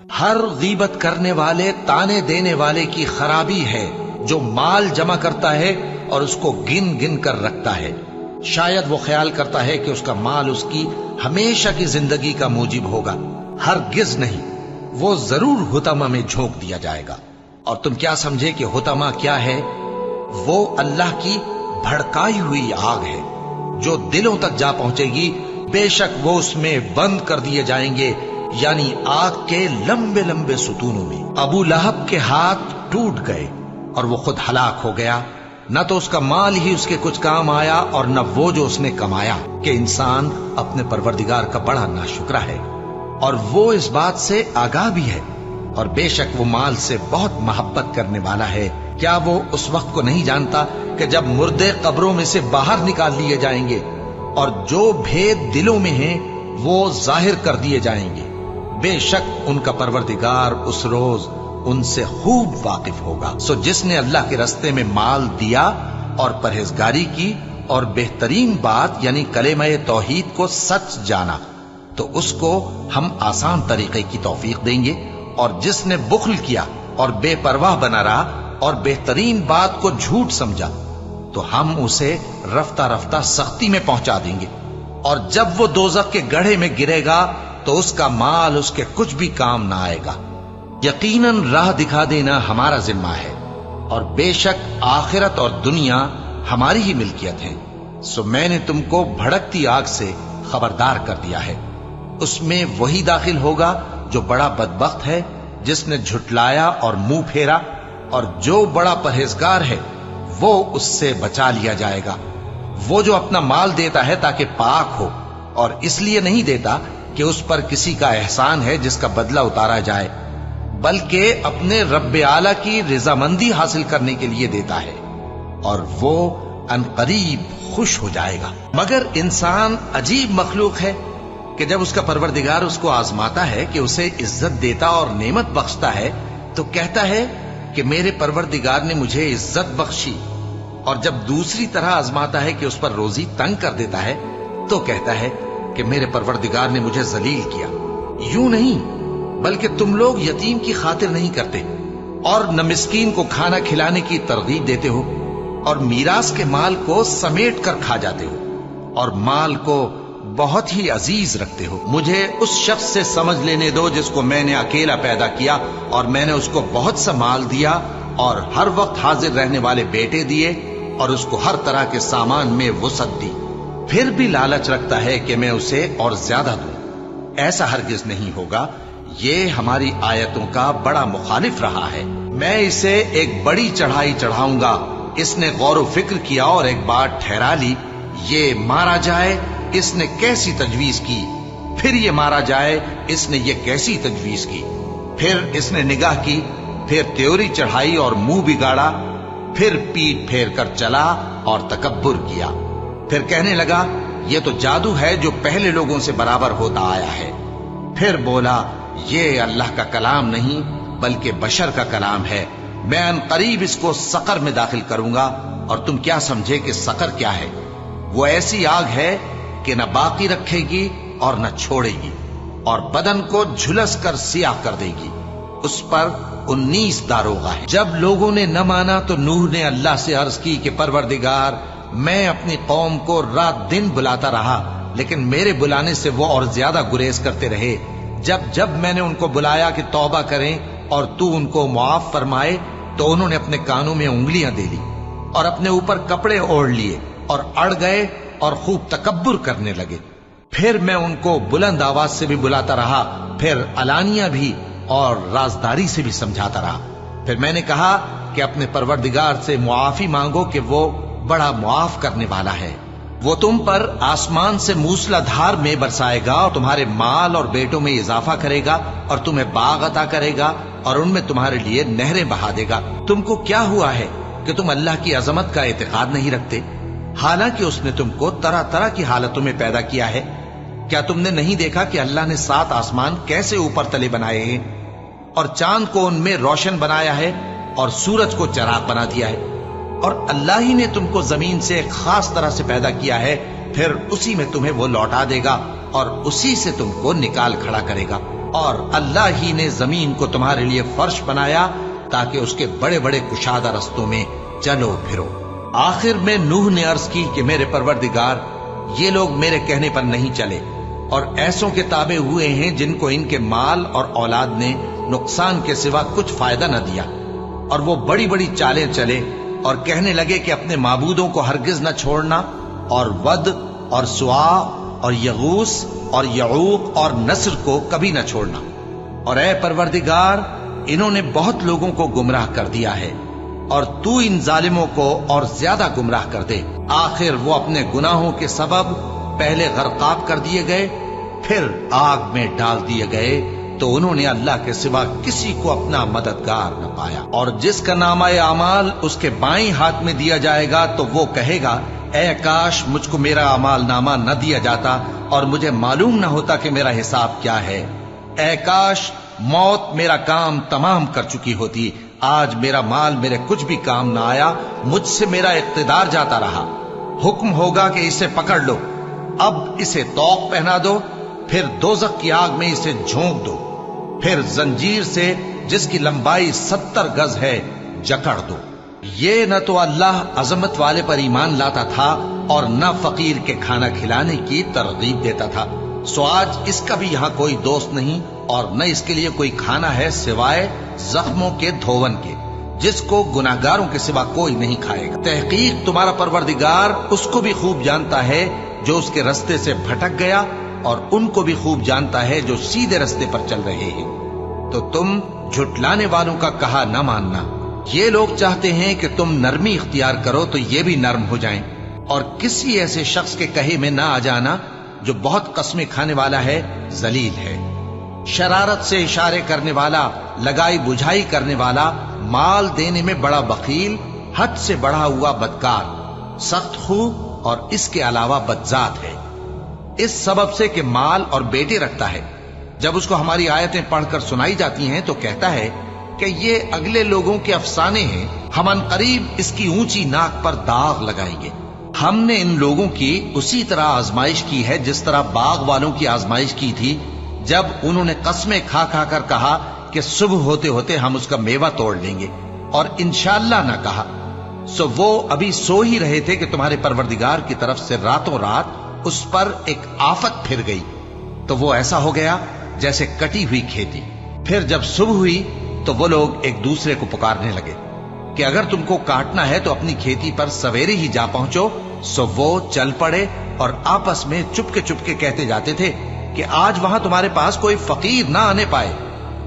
ہر غیبت کرنے والے، تانے دینے والے کی خرابی ہے جو مال جمع کرتا ہے اور اس کو گن گن کر رکھتا ہے۔ شاید وہ خیال کرتا ہے کہ اس کا مال اس کی ہمیشہ کی زندگی کا موجب ہوگا، ہرگز نہیں، وہ ضرور حطمہ میں جھونک دیا جائے گا۔ اور تم کیا سمجھے کہ حطمہ کیا ہے؟ وہ اللہ کی بھڑکائی ہوئی آگ ہے جو دلوں تک جا پہنچے گی، بے شک وہ اس میں بند کر دیے جائیں گے، یعنی آگ کے لمبے لمبے ستونوں میں۔ ابو لہب کے ہاتھ ٹوٹ گئے اور وہ خود ہلاک ہو گیا، نہ تو اس کا مال ہی اس کے کچھ کام آیا اور نہ وہ جو اس نے کمایا، کہ انسان اپنے پروردگار کا بڑا ناشکرا ہے اور وہ اس بات سے آگاہ بھی ہے، اور بے شک وہ مال سے بہت محبت کرنے والا ہے۔ کیا وہ اس وقت کو نہیں جانتا کہ جب مردے قبروں میں سے باہر نکال لیے جائیں گے اور جو بھید دلوں میں ہیں وہ ظاہر کر دیے جائیں گے، بے شک ان کا پروردگار اس روز ان سے خوب واقف ہوگا۔ سو جس نے اللہ کے رستے میں مال دیا اور پرہیزگاری کی اور بہترین بات یعنی کلمہ توحید کو سچ جانا، تو اس کو ہم آسان طریقے کی توفیق دیں گے، اور جس نے بخل کیا اور بے پرواہ بنا رہا اور بہترین بات کو جھوٹ سمجھا، تو ہم اسے رفتہ رفتہ سختی میں پہنچا دیں گے، اور جب وہ دوزخ کے گڑھے میں گرے گا تو اس کا مال اس کے کچھ بھی کام نہ آئے گا۔ یقیناً راہ دکھا دینا ہمارا ذمہ ہے، اور بے شک آخرت اور دنیا ہماری ہی ملکیت ہے۔ سو میں نے تم کو بھڑکتی آگ سے خبردار کر دیا ہے، اس میں وہی داخل ہوگا جو بڑا بدبخت ہے، جس نے جھٹلایا اور منہ پھیرا، اور جو بڑا پرہیزگار ہے وہ اس سے بچا لیا جائے گا۔ وہ جو اپنا مال دیتا ہے تاکہ پاک ہو، اور اس لیے نہیں دیتا کہ اس پر کسی کا احسان ہے جس کا بدلہ اتارا جائے، بلکہ اپنے رب اعلیٰ کی رضامندی حاصل کرنے کے لیے دیتا ہے، اور وہ عنقریب خوش ہو جائے گا۔ مگر انسان عجیب مخلوق ہے کہ جب اس کا پروردگار اس کو آزماتا ہے کہ اسے عزت دیتا اور نعمت بخشتا ہے تو کہتا ہے کہ میرے پروردگار نے مجھے عزت بخشی، اور جب دوسری طرح آزماتا ہے کہ اس پر روزی تنگ کر دیتا ہے تو کہتا ہے کہ میرے پروردگار نے مجھے ذلیل کیا۔ یوں نہیں، بلکہ تم لوگ یتیم کی خاطر نہیں کرتے اور نہ مسکین کو کھانا کھلانے کی ترغیب دیتے ہو، اور میراث کے مال کو سمیٹ کر کھا جاتے ہو، اور مال کو بہت ہی عزیز رکھتے ہو۔ مجھے اس شخص سے سمجھ لینے دو جس کو میں نے اکیلا پیدا کیا، اور میں نے اس کو بہت سا مال دیا اور ہر وقت حاضر رہنے والے بیٹے دیے، اور اس کو ہر طرح کے سامان میں وسعت دی، پھر بھی لالچ رکھتا ہے کہ میں اسے اور زیادہ دوں۔ ایسا ہرگز نہیں ہوگا، یہ ہماری آیتوں کا بڑا مخالف رہا ہے۔ میں اسے ایک بڑی چڑھائی چڑھاؤں گا، اس نے غور و فکر کیا اور ایک بات ٹھہرا لی، یہ مارا جائے، اس نے کیسی تجویز کی، پھر یہ مارا جائے، اس نے یہ کیسی تجویز کی، پھر اس نے نگاہ کی، پھر تیوری چڑھائی اور منہ بگاڑا، پھر پیٹ پھیر کر چلا اور تکبر کیا، پھر کہنے لگا یہ تو جادو ہے جو پہلے لوگوں سے برابر ہوتا آیا ہے، پھر بولا یہ اللہ کا کلام نہیں بلکہ بشر کا کلام ہے، میں عنقریب اس کو سقر میں داخل کروں گا۔ اور تم کیا سمجھے کہ سقر کیا ہے؟ وہ ایسی آگ ہے کہ نہ باقی رکھے گی اور نہ چھوڑے گی، اور بدن کو جھلس کر سیاہ کر دے گی، اس پر 19 داروغہ ہیں۔ جب لوگوں نے نہ مانا تو نوح نے اللہ سے عرض کی کہ پروردگار، میں اپنی قوم کو رات دن بلاتا رہا، لیکن میرے بلانے سے وہ اور زیادہ گریز کرتے رہے۔ جب میں نے ان کو بلایا کہ توبہ کریں اور تو ان کو معاف فرمائے، تو انہوں نے اپنے کانوں میں انگلیاں دے لی اور اپنے اوپر کپڑے اوڑھ لیے اور اڑ گئے اور خوب تکبر کرنے لگے۔ پھر میں ان کو بلند آواز سے بھی بلاتا رہا، پھر علانیہ بھی اور رازداری سے بھی سمجھاتا رہا۔ پھر میں نے کہا کہ اپنے پروردگار سے معافی مانگو کہ وہ بڑا معاف کرنے والا ہے، وہ تم پر آسمان سے موسلا دھار میں برسائے گا اور تمہارے مال اور بیٹوں میں اضافہ کرے گا اور تمہیں باغ عطا کرے گا اور ان میں تمہارے لیے نہریں بہا دے گا۔ تم کو کیا ہوا ہے کہ تم اللہ کی عظمت کا اعتقاد نہیں رکھتے، حالانکہ اس نے تم کو طرح طرح کی حالتوں میں پیدا کیا ہے؟ کیا تم نے نہیں دیکھا کہ اللہ نے 7 آسمان کیسے اوپر تلے بنائے ہیں، اور چاند کو ان میں روشن بنایا ہے اور سورج کو چراغ بنا دیا ہے؟ اور اللہ ہی نے تم کو زمین سے ایک خاص طرح سے پیدا کیا ہے، پھر اسی میں تمہیں وہ لوٹا دے گا اور اسی سے تم کو نکال کھڑا کرے گا۔ اور اللہ ہی نے زمین کو تمہارے لیے فرش بنایا تاکہ اس کے بڑے بڑے کشادہ رستوں میں چلو پھرو۔ آخر میں نوح نے عرض کی کہ میرے پروردگار، یہ لوگ میرے کہنے پر نہیں چلے اور ایسوں کے تابع ہوئے ہیں جن کو ان کے مال اور اولاد نے نقصان کے سوا کچھ فائدہ نہ دیا، اور وہ بڑی بڑی چالیں چلے اور کہنے لگے کہ اپنے معبودوں کو ہرگز نہ چھوڑنا، اور ود اور سوا اور یغوث اور یعوق اور نصر کو کبھی نہ چھوڑنا، اور اے پروردگار انہوں نے بہت لوگوں کو گمراہ کر دیا ہے، اور تو ان ظالموں کو اور زیادہ گمراہ کر دے۔ آخر وہ اپنے گناہوں کے سبب پہلے غرقاب کر دیے گئے، پھر آگ میں ڈال دیے گئے، تو انہوں نے اللہ کے سوا کسی کو اپنا مددگار نہ پایا۔ اور جس کا نامہ اعمال اس کے بائیں ہاتھ میں دیا جائے گا تو وہ کہے گا، اے کاش مجھ کو میرا اعمال نامہ نہ دیا جاتا اور مجھے معلوم نہ ہوتا کہ میرا حساب کیا ہے۔ اے کاش موت میرا کام تمام کر چکی ہوتی، آج میرا مال میرے کچھ بھی کام نہ آیا، مجھ سے میرا اقتدار جاتا رہا۔ حکم ہوگا کہ اسے پکڑ لو، اب اسے طوق پہنا دو، پھر دوزخ کی آگ میں اسے جھونک دو، پھر زنجیر سے جس کی لمبائی 70 گز ہے جکڑ دو۔ یہ نہ تو اللہ عظمت والے پر ایمان لاتا تھا اور نہ فقیر کے کھانا کھلانے کی ترغیب دیتا تھا، سو آج اس کا بھی یہاں کوئی دوست نہیں اور نہ اس کے لیے کوئی کھانا ہے سوائے زخموں کے دھون کے، جس کو گناہگاروں کے سوا کوئی نہیں کھائے گا۔ تحقیق تمہارا پروردگار اس کو بھی خوب جانتا ہے جو اس کے رستے سے بھٹک گیا، اور ان کو بھی خوب جانتا ہے جو سیدھے رستے پر چل رہے ہیں۔ تو تم جھٹلانے والوں کا کہا نہ ماننا۔ یہ لوگ چاہتے ہیں کہ تم نرمی اختیار کرو تو یہ بھی نرم ہو جائیں، اور کسی ایسے شخص کے کہے میں نہ آ جانا جو بہت قسمیں کھانے والا ہے، ذلیل ہے، شرارت سے اشارے کرنے والا، لگائی بجھائی کرنے والا، مال دینے میں بڑا بخیل، حد سے بڑھا ہوا بدکار، سخت خو اور اس کے علاوہ بدذات ہے، اس سبب سے کہ مال اور بیٹے رکھتا ہے۔ جب اس کو ہماری آیتیں پڑھ کر سنائی جاتی ہیں تو کہتا ہے کہ یہ اگلے لوگوں کے افسانے ہیں، ہم عنقریب اس کی اونچی ناک پر داغ لگائیں گے۔ ہم نے ان لوگوں کی اسی طرح آزمائش کی ہے جس طرح باغ والوں کی آزمائش کی تھی، جب انہوں نے قسمیں کھا کھا کر کہا کہ صبح ہوتے ہوتے ہم اس کا میوہ توڑ لیں گے، اور انشاءاللہ نہ کہا، سو وہ ابھی سو ہی رہے تھے کہ تمہارے پروردگار کی طرف سے راتوں رات اس پر ایک آفت پھر گئی، تو وہ ایسا ہو گیا جیسے کٹی ہوئی کھیتی۔ پھر جب صبح ہوئی تو وہ لوگ ایک دوسرے کو پکارنے لگے کہ اگر تم کو کاٹنا ہے تو اپنی کھیتی پر سویرے ہی جا پہنچو۔ سو وہ چل پڑے اور آپس میں چپ کے کہتے جاتے تھے کہ آج وہاں تمہارے پاس کوئی فقیر نہ آنے پائے،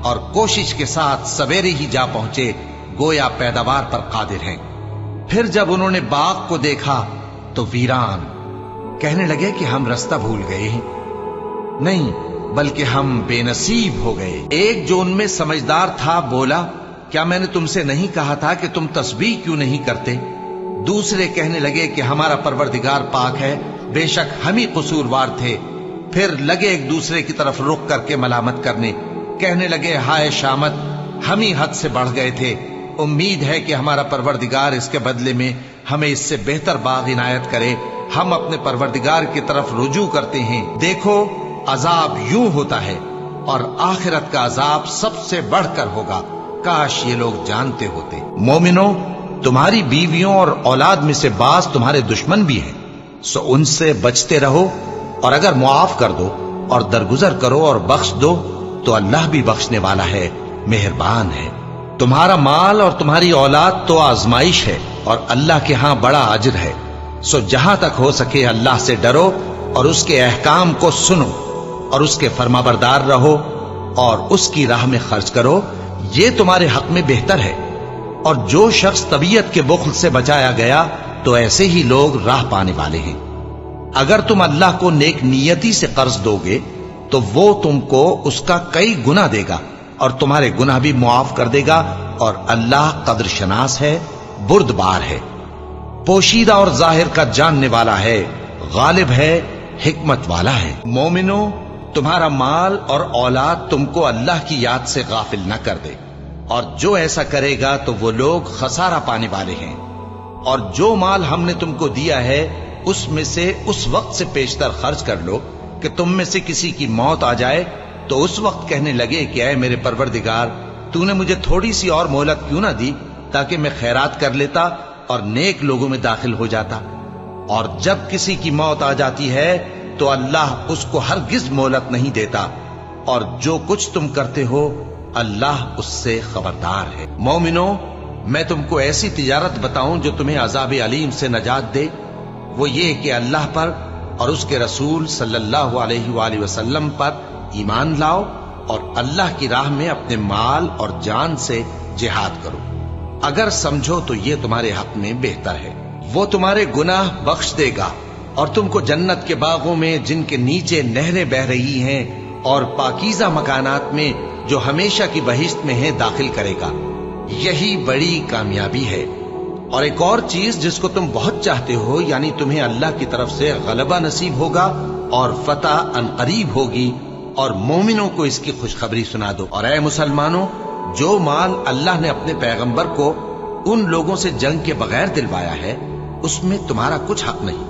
اور کوشش کے ساتھ سویرے ہی جا پہنچے، گویا پیداوار پر قادر ہیں۔ پھر جب انہوں نے باغ کو دیکھا تو ویران، کہنے لگے کہ ہم رستہ بھول گئے ہیں، نہیں بلکہ ہم بے نصیب ہو گئے۔ ایک جو ان میں سمجھدار تھا بولا، کیا میں نے تم سے نہیں کہا تھا کہ تم تسبیح کیوں نہیں کرتے؟ دوسرے کہنے لگے کہ ہمارا پروردگار پاک ہے، بے شک ہم ہی قصوروار تھے۔ پھر لگے ایک دوسرے کی طرف رخ کر کے ملامت کرنے، کہنے لگے ہائے شامت، ہم ہی حد سے بڑھ گئے تھے، امید ہے کہ ہمارا پروردگار اس کے بدلے میں ہمیں اس سے بہتر باغ عنایت کرے، ہم اپنے پروردگار کی طرف رجوع کرتے ہیں۔ دیکھو عذاب یوں ہوتا ہے، اور آخرت کا عذاب سب سے بڑھ کر ہوگا، کاش یہ لوگ جانتے ہوتے۔ مومنو، تمہاری بیویوں اور اولاد میں سے بعض تمہارے دشمن بھی ہیں، سو ان سے بچتے رہو، اور اگر معاف کر دو اور درگزر کرو اور بخش دو تو اللہ بھی بخشنے والا ہے، مہربان ہے۔ تمہارا مال اور تمہاری اولاد تو آزمائش ہے، اور اللہ کے ہاں بڑا اجر ہے، سو جہاں تک ہو سکے اللہ سے ڈرو اور اس کے احکام کو سنو اور اس کے فرمانبردار رہو اور اس کی راہ میں خرچ کرو، یہ تمہارے حق میں بہتر ہے۔ اور جو شخص طبیعت کے بخل سے بچایا گیا تو ایسے ہی لوگ راہ پانے والے ہیں۔ اگر تم اللہ کو نیک نیتی سے قرض دو گے تو وہ تم کو اس کا کئی گنا دے گا اور تمہارے گناہ بھی معاف کر دے گا، اور اللہ قدر شناس ہے، بردبار ہے، پوشیدہ اور ظاہر کا جاننے والا ہے، غالب ہے، حکمت والا ہے۔ مومنو، تمہارا مال اور اولاد تم کو اللہ کی یاد سے غافل نہ کر دے، اور جو ایسا کرے گا تو وہ لوگ خسارہ پانے والے ہیں۔ اور جو مال ہم نے تم کو دیا ہے اس میں سے اس وقت سے پیشتر خرچ کر لو کہ تم میں سے کسی کی موت آ جائے تو اس وقت کہنے لگے کہ اے میرے پروردگار، تو نے مجھے تھوڑی سی اور مہلت کیوں نہ دی تاکہ میں خیرات کر لیتا اور نیک لوگوں میں داخل ہو جاتا۔ اور جب کسی کی موت آ جاتی ہے تو اللہ اس کو ہرگز مہلت نہیں دیتا، اور جو کچھ تم کرتے ہو اللہ اس سے خبردار ہے۔ مومنو، میں تم کو ایسی تجارت بتاؤں جو تمہیں عذاب علیم سے نجات دے؟ وہ یہ کہ اللہ پر اور اس کے رسول صلی اللہ علیہ وآلہ وسلم پر ایمان لاؤ اور اللہ کی راہ میں اپنے مال اور جان سے جہاد کرو۔ اگر سمجھو تو یہ تمہارے حق میں بہتر ہے۔ وہ تمہارے گناہ بخش دے گا اور تم کو جنت کے باغوں میں جن کے نیچے نہریں بہ رہی ہیں اور پاکیزہ مکانات میں جو ہمیشہ کی بہشت میں ہے داخل کرے گا۔ یہی بڑی کامیابی ہے۔ اور ایک اور چیز جس کو تم بہت چاہتے ہو، یعنی تمہیں اللہ کی طرف سے غلبہ نصیب ہوگا اور فتح عنقریب ہوگی، اور مومنوں کو اس کی خوشخبری سنا دو۔ اور اے مسلمانوں، جو مال اللہ نے اپنے پیغمبر کو ان لوگوں سے جنگ کے بغیر دلوایا ہے اس میں تمہارا کچھ حق نہیں،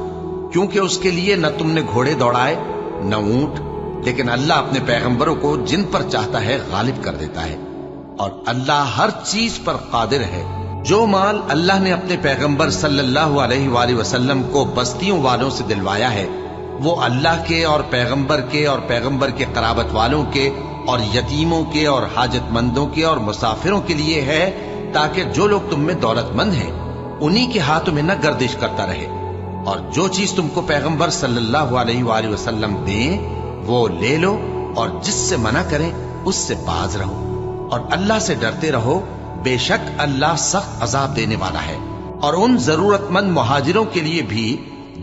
کیونکہ اس کے لیے نہ تم نے گھوڑے دوڑائے نہ اونٹ، لیکن اللہ اپنے پیغمبروں کو جن پر چاہتا ہے غالب کر دیتا ہے، اور اللہ ہر چیز پر قادر ہے۔ جو مال اللہ نے اپنے پیغمبر صلی اللہ علیہ وآلہ وسلم کو بستیوں والوں سے دلوایا ہے وہ اللہ کے اور پیغمبر کے اور پیغمبر کے قرابت والوں کے اور یتیموں کے اور حاجت مندوں کے اور مسافروں کے لیے ہے، تاکہ جو لوگ تم میں دولت مند ہیں انہی کے ہاتھوں میں نہ گردش کرتا رہے، اور جو چیز تم کو پیغمبر صلی اللہ علیہ وآلہ وسلم دیں وہ لے لو، اور جس سے منع کریں اس سے باز رہو، اور اللہ سے ڈرتے رہو، بے شک اللہ سخت عذاب دینے والا ہے۔ اور ان ضرورت مند مہاجروں کے لیے بھی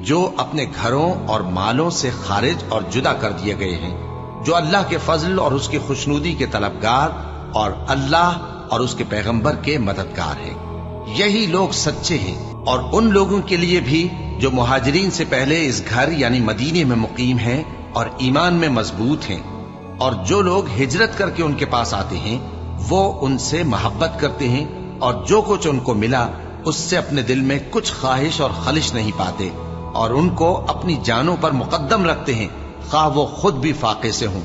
جو اپنے گھروں اور مالوں سے خارج اور جدا کر دیے گئے ہیں، جو اللہ کے فضل اور اس کی خوشنودی کے طلبگار اور اللہ اور اس کے پیغمبر کے مددگار ہیں، یہی لوگ سچے ہیں۔ اور ان لوگوں کے لیے بھی جو مہاجرین سے پہلے اس گھر یعنی مدینے میں مقیم ہیں اور ایمان میں مضبوط ہیں، اور جو لوگ ہجرت کر کے ان کے پاس آتے ہیں وہ ان سے محبت کرتے ہیں، اور جو کچھ ان کو ملا اس سے اپنے دل میں کچھ خواہش اور خلش نہیں پاتے، اور ان کو اپنی جانوں پر مقدم رکھتے ہیں خواہ وہ خود بھی فاقے سے ہوں۔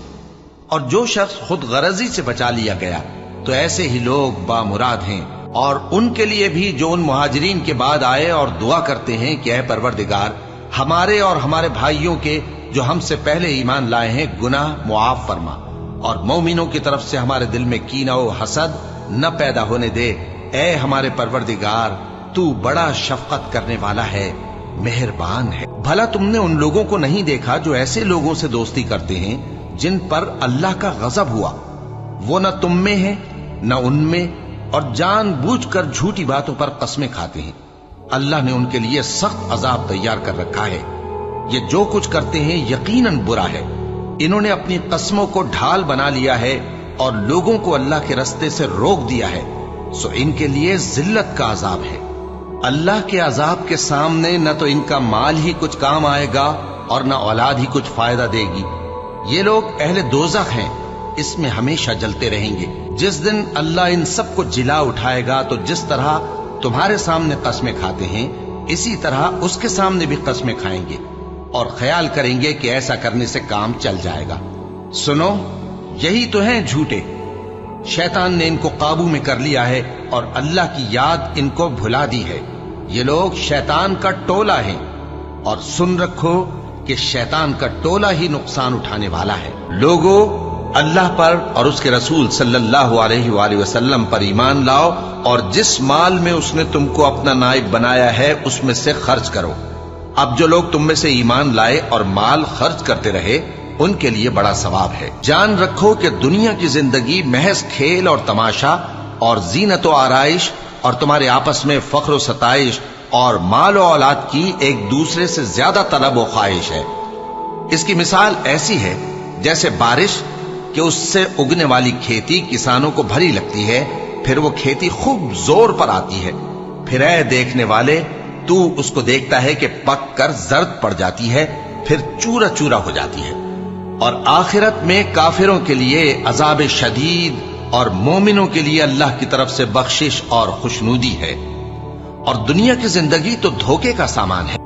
اور جو شخص خود غرضی سے بچا لیا گیا تو ایسے ہی لوگ بامراد ہیں۔ اور ان کے لیے بھی جو ان مہاجرین کے بعد آئے اور دعا کرتے ہیں کہ اے پروردگار، ہمارے اور ہمارے بھائیوں کے جو ہم سے پہلے ایمان لائے ہیں گناہ معاف فرما، اور مومنوں کی طرف سے ہمارے دل میں کینہ و حسد نہ پیدا ہونے دے۔ اے ہمارے پروردگار، تو بڑا شفقت کرنے والا ہے، مہربان ہے۔ بھلا تم نے ان لوگوں کو نہیں دیکھا جو ایسے لوگوں سے دوستی کرتے ہیں جن پر اللہ کا غضب ہوا؟ وہ نہ تم میں ہے نہ ان میں، اور جان بوجھ کر جھوٹی باتوں پر قسمیں کھاتے ہیں۔ اللہ نے ان کے لیے سخت عذاب تیار کر رکھا ہے۔ یہ جو کچھ کرتے ہیں یقیناً برا ہے۔ انہوں نے اپنی قسموں کو ڈھال بنا لیا ہے اور لوگوں کو اللہ کے رستے سے روک دیا ہے، سو ان کے لیے ذلت کا عذاب ہے۔ اللہ کے عذاب کے سامنے نہ تو ان کا مال ہی کچھ کام آئے گا اور نہ اولاد ہی کچھ فائدہ دے گی۔ یہ لوگ اہل دوزخ ہیں، اس میں ہمیشہ جلتے رہیں گے۔ جس دن اللہ ان سب کو جلا اٹھائے گا تو جس طرح تمہارے سامنے قسمیں کھاتے ہیں اسی طرح اس کے سامنے بھی قسمیں کھائیں گے، اور خیال کریں گے کہ ایسا کرنے سے کام چل جائے گا۔ سنو، یہی تو ہیں جھوٹے۔ شیطان نے ان کو قابو میں کر لیا ہے اور اللہ کی یاد ان کو بھلا دی ہے۔ یہ لوگ شیطان کا ٹولہ ہیں، اور سن رکھو کہ شیطان کا ٹولہ ہی نقصان اٹھانے والا ہے۔ لوگو، اللہ پر اور اس کے رسول صلی اللہ علیہ وآلہ وسلم پر ایمان لاؤ، اور جس مال میں اس نے تم کو اپنا نائب بنایا ہے اس میں سے خرچ کرو۔ اب جو لوگ تم میں سے ایمان لائے اور مال خرچ کرتے رہے ان کے لیے بڑا ثواب ہے۔ جان رکھو کہ دنیا کی زندگی محض کھیل اور تماشا اور زینت و آرائش اور تمہارے آپس میں فخر و ستائش اور مال و اولاد کی ایک دوسرے سے زیادہ طلب و خواہش ہے۔ اس کی مثال ایسی ہے جیسے بارش کہ اس سے اگنے والی کھیتی کسانوں کو بھری لگتی ہے، پھر وہ کھیتی خوب زور پر آتی ہے، پھر اے دیکھنے والے تو اس کو دیکھتا ہے کہ پک کر زرد پڑ جاتی ہے، پھر چورا چورا ہو جاتی ہے۔ اور آخرت میں کافروں کے لیے عذاب شدید اور مومنوں کے لیے اللہ کی طرف سے بخشش اور خوشنودی ہے۔ اور دنیا کی زندگی تو دھوکے کا سامان ہے۔